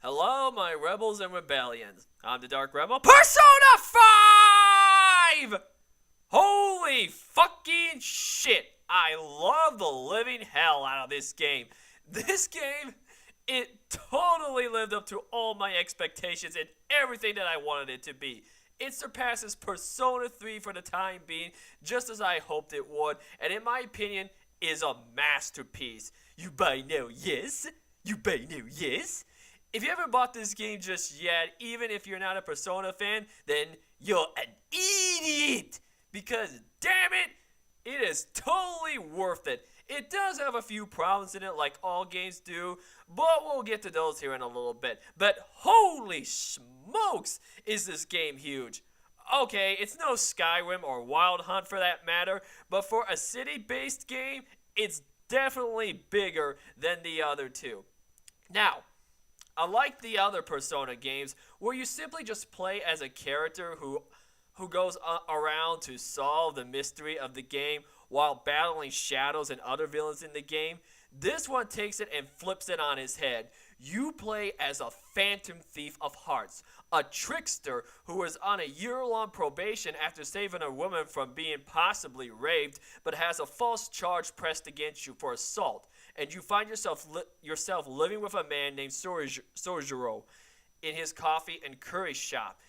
Hello, my rebels and rebellions. I'm the Dark Rebel. Persona 5! Holy fucking shit. I love the living hell out of this game. This game, it totally lived up to all my expectations and everything that I wanted it to be. It surpasses Persona 3 for the time being, just as I hoped it would, and in my opinion, is a masterpiece. You buy now, yes? You buy now, yes? If you haven't bought this game just yet, even if you're not a Persona fan, then you're an idiot! Because, damn it, it is totally worth it. It does have a few problems in it, like all games do, but we'll get to those here in a little bit. But holy smokes, is this game huge. Okay, it's no Skyrim or Wild Hunt for that matter, but for a city-based game, it's definitely bigger than the other two. Now, unlike the other Persona games, where you simply just play as a character who goes around to solve the mystery of the game while battling shadows and other villains in the game, this one takes it and flips it on his head. You play as a phantom thief of hearts, a trickster who is on a year-long probation after saving a woman from being possibly raped, but has a false charge pressed against you for assault, and you find yourself living with a man named Sojiro in his coffee and curry shop.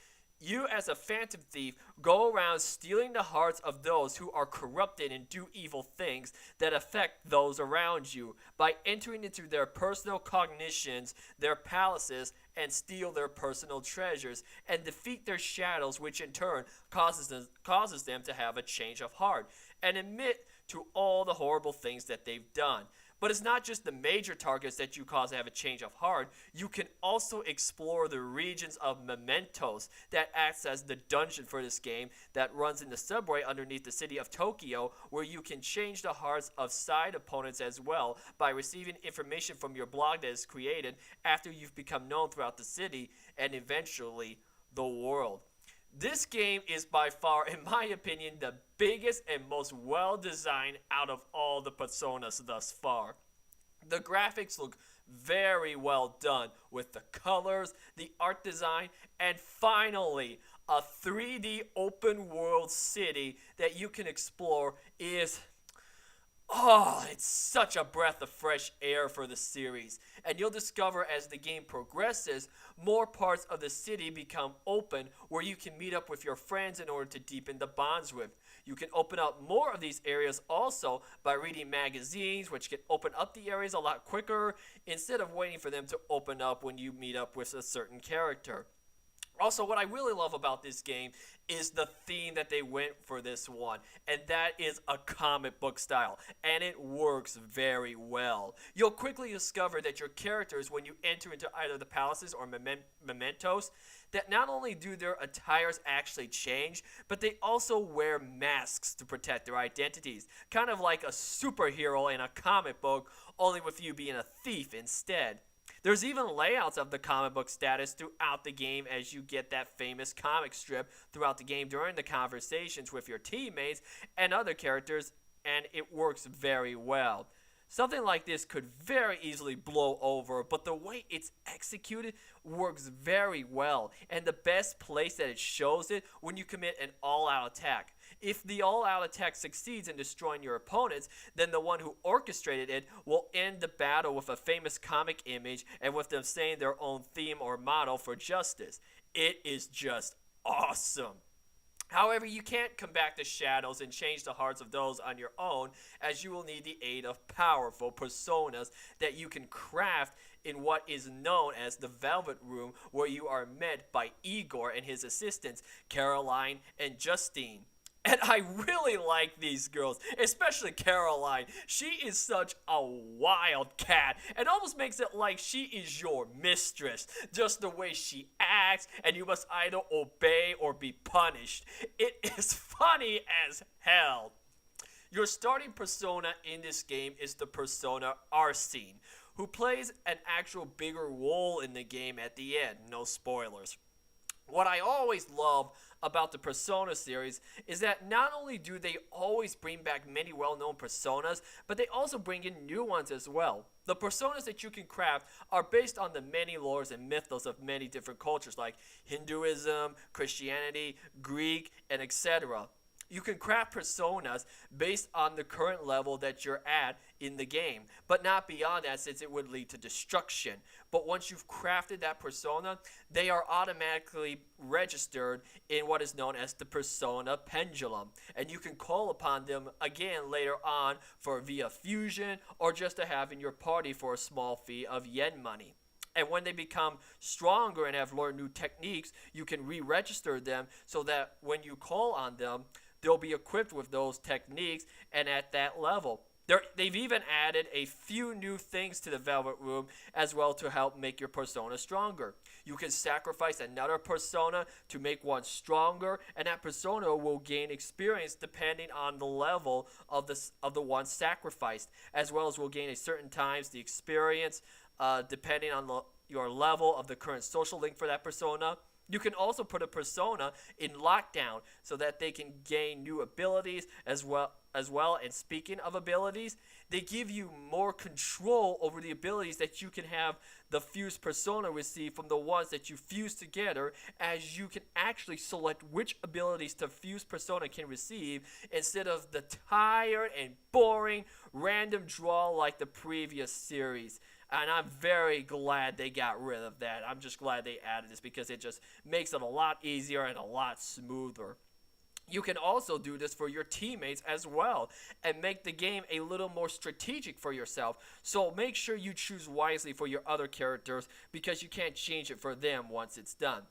You, as a phantom thief, go around stealing the hearts of those who are corrupted and do evil things that affect those around you by entering into their personal cognitions, their palaces, and steal their personal treasures, and defeat their shadows, which in turn causes them to have a change of heart and admit to all the horrible things that they've done. But it's not just the major targets that you cause to have a change of heart. You can also explore the regions of mementos that acts as the dungeon for this game that runs in the subway underneath the city of Tokyo, where you can change the hearts of side opponents as well by receiving information from your blog that is created after you've become known throughout the city and eventually the world. This game is by far, in my opinion, the biggest and most well-designed out of all the Personas thus far. The graphics look very well done with the colors, the art design, and finally, a 3D open world city that you can explore is... Oh, it's such a breath of fresh air for the series. And you'll discover as the game progresses, more parts of the city become open where you can meet up with your friends in order to deepen the bonds with. You can open up more of these areas also by reading magazines, which can open up the areas a lot quicker instead of waiting for them to open up when you meet up with a certain character. Also, what I really love about this game is the theme that they went for this one, and that is a comic book style, and it works very well. You'll quickly discover that your characters, when you enter into either the palaces or mementos, that not only do their attires actually change, but they also wear masks to protect their identities, kind of like a superhero in a comic book, only with you being a thief instead. There's even layouts of the comic book status throughout the game as you get that famous comic strip throughout the game during the conversations with your teammates and other characters, and it works very well. Something like this could very easily blow over, but the way it's executed works very well, and the best place that it shows it when you commit an all-out attack. If the all-out attack succeeds in destroying your opponents, then the one who orchestrated it will end the battle with a famous comic image and with them saying their own theme or motto for justice. It is just awesome. However, you can't combat the shadows and change the hearts of those on your own, as you will need the aid of powerful personas that you can craft in what is known as the Velvet Room, where you are met by Igor and his assistants, Caroline and Justine. And I really like these girls, especially Caroline. She is such a wild cat and almost makes it like she is your mistress. Just the way she acts, and you must either obey or be punished. It is funny as hell. Your starting persona in this game is the persona Arsene, who plays an actual bigger role in the game at the end. No spoilers. What I always love about the Persona series is that not only do they always bring back many well-known personas, but they also bring in new ones as well. The personas that you can craft are based on the many lores and mythos of many different cultures like Hinduism, Christianity, Greek, and etc. You can craft personas based on the current level that you're at in the game, but not beyond that, since it would lead to destruction. But once you've crafted that persona, they are automatically registered in what is known as the persona pendulum, and you can call upon them again later on for via fusion or just to have in your party for a small fee of yen money. And when they become stronger and have learned new techniques, you can re-register them so that when you call on them, they'll be equipped with those techniques and at that level. They've even added a few new things to the Velvet Room as well to help make your persona stronger. You can sacrifice another persona to make one stronger, and that persona will gain experience depending on the level of the one sacrificed, as well as will gain a certain times the experience depending on your level of the current social link for that persona. You can also put a persona in lockdown so that they can gain new abilities as well. And speaking of abilities, they give you more control over the abilities that you can have the fused persona receive from the ones that you fuse together, as you can actually select which abilities the fused persona can receive instead of the tired and boring random draw like the previous series. And I'm very glad they got rid of that. I'm just glad they added this because it just makes it a lot easier and a lot smoother. You can also do this for your teammates as well and make the game a little more strategic for yourself. So make sure you choose wisely for your other characters because you can't change it for them once it's done.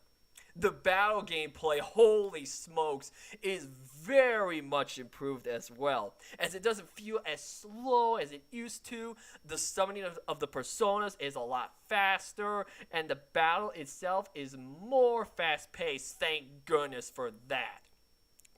The battle gameplay, holy smokes, is very much improved as well, as it doesn't feel as slow as it used to. The summoning of the personas is a lot faster, and the battle itself is more fast-paced. Thank goodness for that.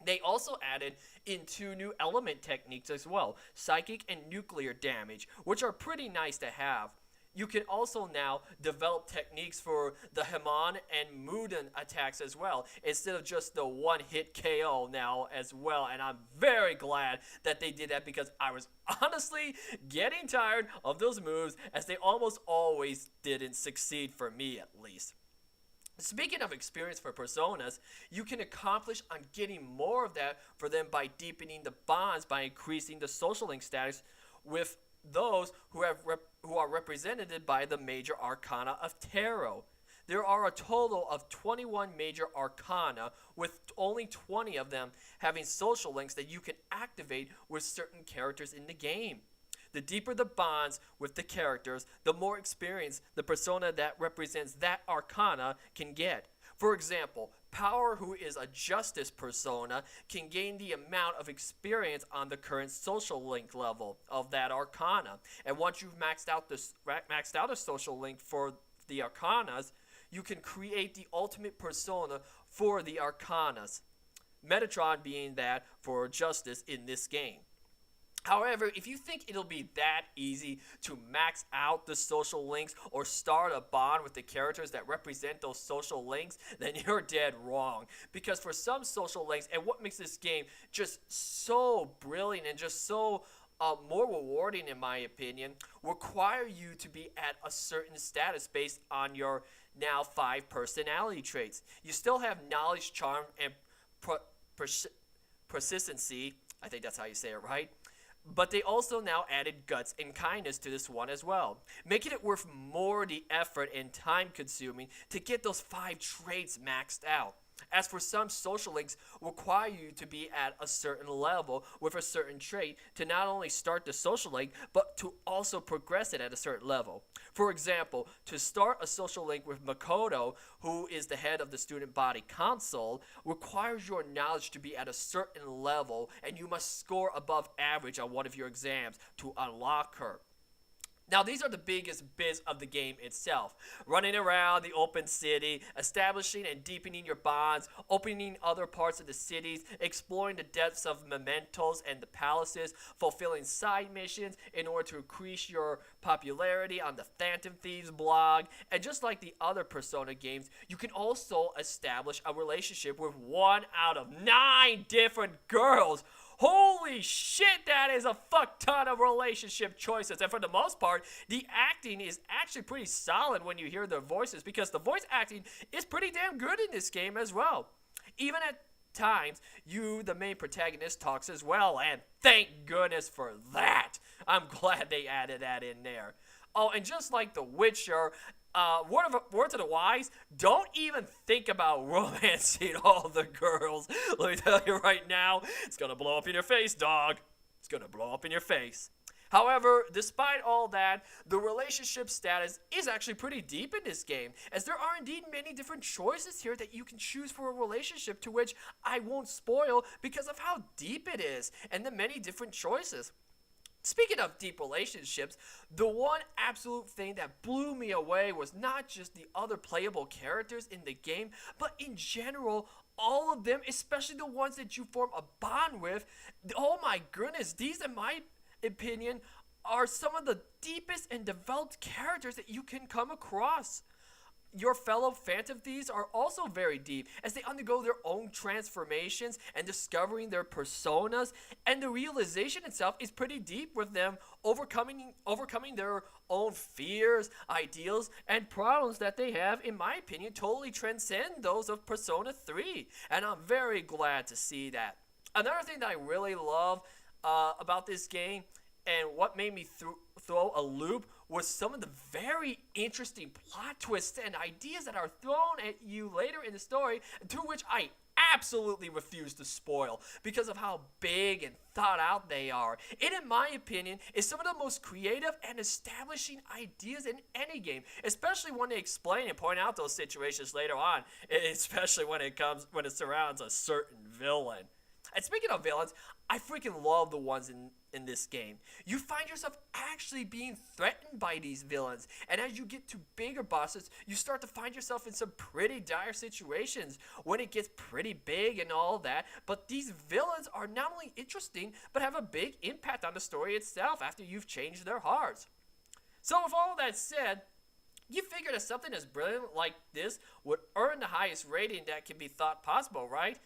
They also added in 2 new element techniques as well, psychic and nuclear damage, which are pretty nice to have. You can also now develop techniques for the Hamon and Muden attacks as well, instead of just the one-hit KO now as well. And I'm very glad that they did that because I was honestly getting tired of those moves, as they almost always didn't succeed for me at least. Speaking of experience for personas, you can accomplish on getting more of that for them by deepening the bonds by increasing the social link status with those who are represented by the major arcana of tarot. There are a total of 21 major arcana, with only 20 of them having social links that you can activate with certain characters in the game. The deeper the bonds with the characters, the more experience the persona that represents that arcana can get. For example, Power, who is a justice persona, can gain the amount of experience on the current social link level of that arcana. And once you've maxed out a social link for the arcanas, you can create the ultimate persona for the arcanas. Metatron being that for justice in this game. However, if you think it'll be that easy to max out the social links or start a bond with the characters that represent those social links, then you're dead wrong. Because for some social links, and what makes this game just so brilliant and just so more rewarding in my opinion, require you to be at a certain status based on your now 5 personality traits. You still have knowledge, charm, and persistency. I think that's how you say it, right? But they also now added guts and kindness to this one as well, making it worth more the effort and time consuming to get those 5 traits maxed out. As for some social links require you to be at a certain level with a certain trait to not only start the social link, but to also progress it at a certain level. For example, to start a social link with Makoto, who is the head of the Student Body Council, requires your knowledge to be at a certain level, and you must score above average on one of your exams to unlock her. Now, these are the biggest bits of the game itself. Running around the open city, establishing and deepening your bonds, opening other parts of the cities, exploring the depths of mementos and the palaces, fulfilling side missions in order to increase your popularity on the Phantom Thieves blog. And just like the other Persona games, you can also establish a relationship with 1 out of 9 different girls. Holy shit, that is a fuck ton of relationship choices. And for the most part, the acting is actually pretty solid when you hear their voices, because the voice acting is pretty damn good in this game as well. Even at times, you, the main protagonist, talks as well, and thank goodness for that. I'm glad they added that in there. Oh, and just like The Witcher, word to the wise, don't even think about romancing all the girls. Let me tell you right now, it's gonna blow up in your face, dog. It's gonna blow up in your face. However, despite all that, the relationship status is actually pretty deep in this game, as there are indeed many different choices here that you can choose for a relationship, to which I won't spoil because of how deep it is and the many different choices. Speaking of deep relationships, the one absolute thing that blew me away was not just the other playable characters in the game, but in general, all of them, especially the ones that you form a bond with. Oh my goodness, these, in my opinion, are some of the deepest and developed characters that you can come across. Your fellow Phantom Thieves are also very deep, as they undergo their own transformations and discovering their personas, and the realization itself is pretty deep, with them overcoming their own fears, ideals, and problems that they have, in my opinion, totally transcend those of Persona 3, and I'm very glad to see that. Another thing that I really love about this game, and what made me throw a loop, was some of the very interesting plot twists and ideas that are thrown at you later in the story, to which I absolutely refuse to spoil because of how big and thought out they are. It, in my opinion, is some of the most creative and establishing ideas in any game, especially when they explain and point out those situations later on, especially when it surrounds a certain villain. And speaking of villains, I freaking love the ones in this game. You find yourself actually being threatened by these villains, and as you get to bigger bosses, you start to find yourself in some pretty dire situations when it gets pretty big and all that. But these villains are not only interesting, but have a big impact on the story itself after you've changed their hearts. So with all that said, you figure that something as brilliant like this would earn the highest rating that can be thought possible, right?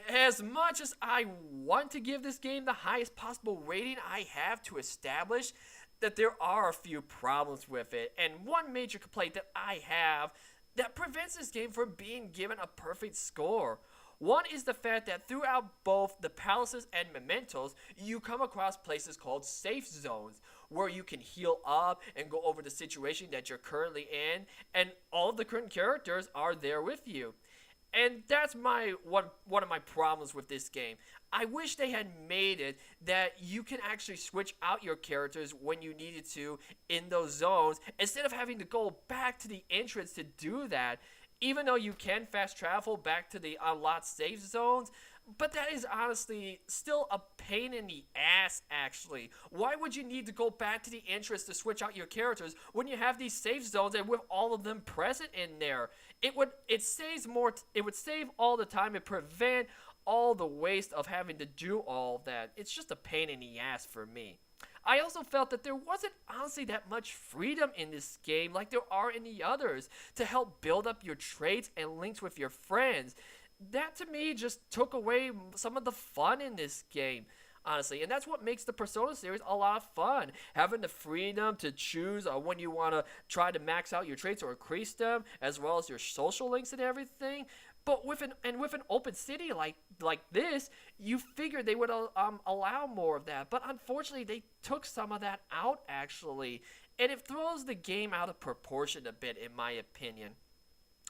As much as I want to give this game the highest possible rating, I have to establish that there are a few problems with it, and one major complaint that I have that prevents this game from being given a perfect score. One is the fact that throughout both the palaces and mementos, you come across places called safe zones, where you can heal up and go over the situation that you're currently in, and all of the current characters are there with you. And that's one of my problems with this game. I wish they had made it that you can actually switch out your characters when you needed to in those zones, instead of having to go back to the entrance to do that. Even though you can fast travel back to the unlocked safe zones, but that is honestly still a pain in the ass, actually. Why would you need to go back to the entrance to switch out your characters when you have these safe zones and with all of them present in there? It would save all the time and prevent all the waste of having to do all that. It's just a pain in the ass for me. I also felt that there wasn't honestly that much freedom in this game like there are in the others to help build up your traits and links with your friends. That to me just took away some of the fun in this game, honestly. And that's what makes the Persona series a lot of fun. Having the freedom to choose when you want to try to max out your traits or increase them, as well as your social links and everything. But with an open city like this, you figured they would allow more of that. But unfortunately, they took some of that out, actually. And it throws the game out of proportion a bit, in my opinion.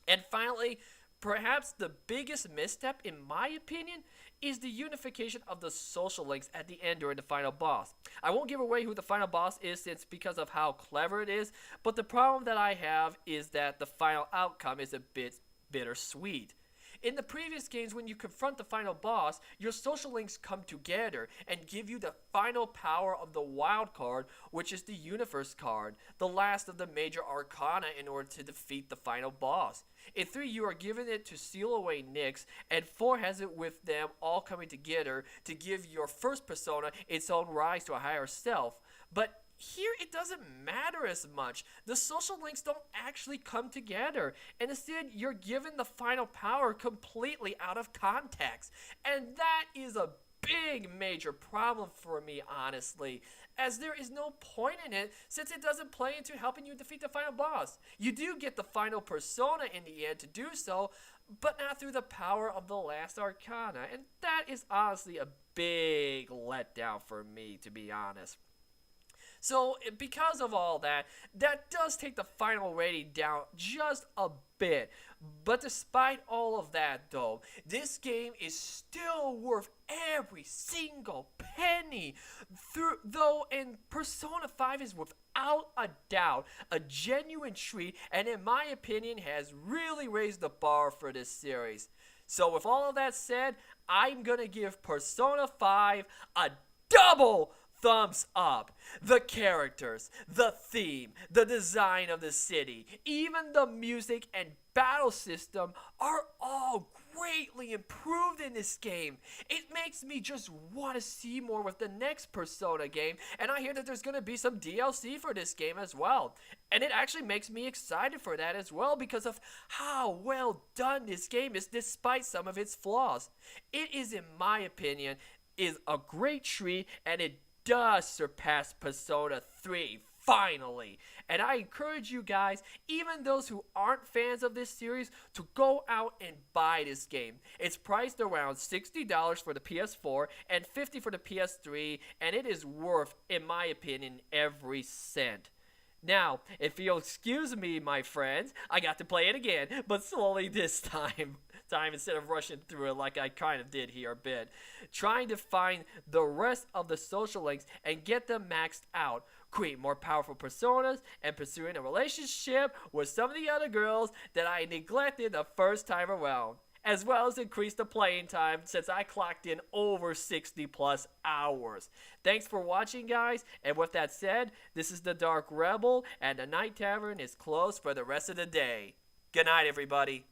And finally, perhaps the biggest misstep, in my opinion, is the unification of the social links at the end during the final boss. I won't give away who the final boss is because of how clever it is, but the problem that I have is that the final outcome is a bit bittersweet. In the previous games, when you confront the final boss, your social links come together and give you the final power of the wild card, which is the universe card, the last of the major arcana in order to defeat the final boss. In 3, you are given it to seal away Nyx, and 4 has it with them all coming together to give your first persona its own rise to a higher self. But here it doesn't matter as much. The social links don't actually come together, and instead you're given the final power completely out of context. And that is a big major problem for me, honestly, as there is no point in it since it doesn't play into helping you defeat the final boss. You do get the final persona in the end to do so, but not through the power of the last arcana, and that is honestly a big letdown for me, to be honest. So, because of all that, that does take the final rating down just a bit. But despite all of that, though, this game is still worth every single penny. Though, and Persona 5 is without a doubt a genuine treat, and in my opinion, has really raised the bar for this series. So, with all of that said, I'm gonna give Persona 5 a double thumbs up. The characters, the theme, the design of the city, even the music and battle system are all greatly improved in this game. It makes me just want to see more with the next Persona game, and I hear that there's going to be some DLC for this game as well. And it actually makes me excited for that as well because of how well done this game is despite some of its flaws. It is, in my opinion, is a great treat, and it does surpass Persona 3, finally. And I encourage you guys, even those who aren't fans of this series, to go out and buy this game. It's priced around $60 for the PS4 and $50 for the PS3, and it is worth, in my opinion, every cent. Now, if you'll excuse me, my friends, I got to play it again, but slowly this time instead of rushing through it like I kind of did here a bit. Trying to find the rest of the social links and get them maxed out, create more powerful personas, and pursuing a relationship with some of the other girls that I neglected the first time around, as well as increase the playing time since I clocked in over 60 plus hours. Thanks for watching, guys, and with that said, this is the Dark Rebel, and the Night Tavern is closed for the rest of the day. Good night, everybody.